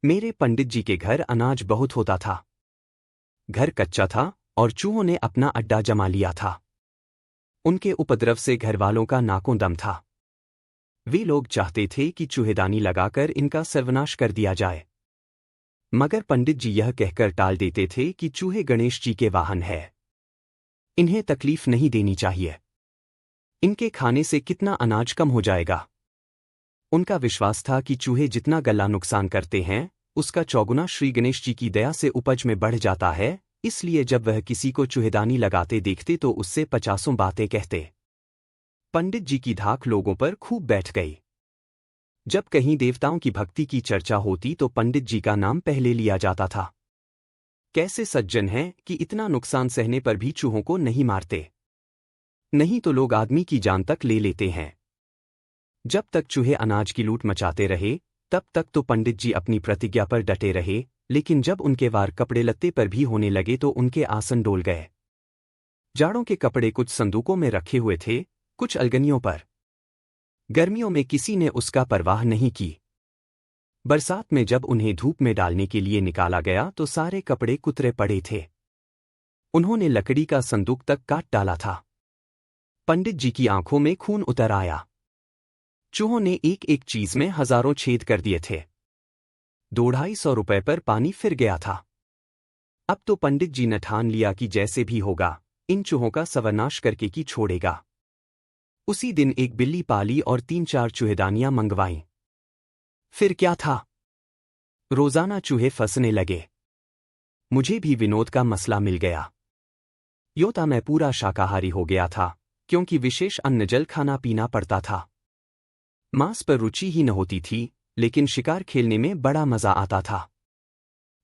मेरे पंडित जी के घर अनाज बहुत होता था। घर कच्चा था और चूहों ने अपना अड्डा जमा लिया था। उनके उपद्रव से घरवालों का नाकों दम था। वे लोग चाहते थे कि चूहेदानी लगाकर इनका सर्वनाश कर दिया जाए, मगर पंडित जी यह कहकर टाल देते थे कि चूहे गणेश जी के वाहन है, इन्हें तकलीफ नहीं देनी चाहिए, इनके खाने से कितना अनाज कम हो जाएगा। उनका विश्वास था कि चूहे जितना गला नुकसान करते हैं उसका चौगुना श्री गणेश जी की दया से उपज में बढ़ जाता है, इसलिए जब वह किसी को चूहेदानी लगाते देखते तो उससे 50 बातें कहते। पंडित जी की धाक लोगों पर खूब बैठ गई। जब कहीं देवताओं की भक्ति की चर्चा होती तो पंडित जी का नाम पहले लिया जाता था। कैसे सज्जन हैं कि इतना नुकसान सहने पर भी चूहों को नहीं मारते, नहीं तो लोग आदमी की जान तक ले लेते हैं। जब तक चूहे अनाज की लूट मचाते रहे तब तक तो पंडित जी अपनी प्रतिज्ञा पर डटे रहे, लेकिन जब उनके वार कपड़े लत्ते पर भी होने लगे तो उनके आसन डोल गए। जाड़ों के कपड़े कुछ संदूकों में रखे हुए थे, कुछ अलगनियों पर। गर्मियों में किसी ने उसका परवाह नहीं की। बरसात में जब उन्हें धूप में डालने के लिए निकाला गया तो सारे कपड़े कुतरे पड़े थे। उन्होंने लकड़ी का संदूक तक काट डाला था। पंडित जी की आंखों में खून उतर आया। चूहों ने एक एक चीज में हजारों छेद कर दिए थे। 250 रुपए पर पानी फिर गया था। अब तो पंडित जी ने ठान लिया कि जैसे भी होगा इन चूहों का सर्वनाश करके की छोड़ेगा। उसी दिन एक बिल्ली पाली और 3-4 चूहेदानियां मंगवाईं। फिर क्या था, रोजाना चूहे फंसने लगे। मुझे भी विनोद का मसला मिल गया। योता मैं पूरा शाकाहारी हो गया था, क्योंकि विशेष अन्न जल खाना पीना पड़ता था। मांस पर रुचि ही न होती थी, लेकिन शिकार खेलने में बड़ा मजा आता था।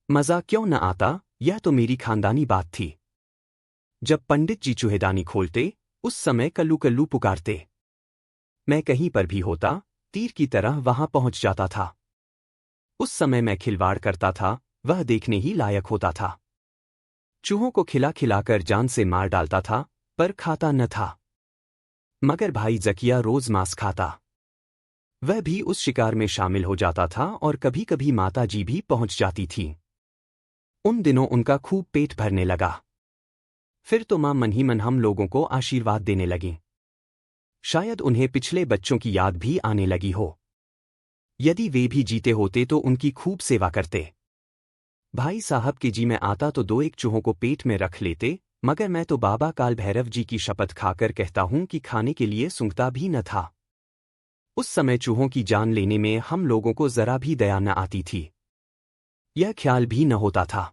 मजा क्यों न आता, यह तो मेरी खानदानी बात थी। जब पंडित जी चूहेदानी खोलते उस समय कल्लू कल्लू पुकारते। मैं कहीं पर भी होता तीर की तरह वहां पहुंच जाता था। उस समय मैं खिलवाड़ करता था, वह देखने ही लायक होता था। चूहों को खिला खिलाकर जान से मार डालता था, पर खाता न था। मगर भाई जकिया रोज मांस खाता। वह भी उस शिकार में शामिल हो जाता था और कभी कभी माता जी भी पहुंच जाती थी। उन दिनों उनका खूब पेट भरने लगा। फिर तो मां मन ही मन हम लोगों को आशीर्वाद देने लगी। शायद उन्हें पिछले बच्चों की याद भी आने लगी हो। यदि वे भी जीते होते तो उनकी खूब सेवा करते। भाई साहब के जी में आता तो 2-1 चूहों को पेट में रख लेते, मगर मैं तो बाबा काल भैरव जी की शपथ खाकर कहता हूं कि खाने के लिए सूंघता भी न था। उस समय चूहों की जान लेने में हम लोगों को जरा भी दया न आती थी। यह ख्याल भी न होता था।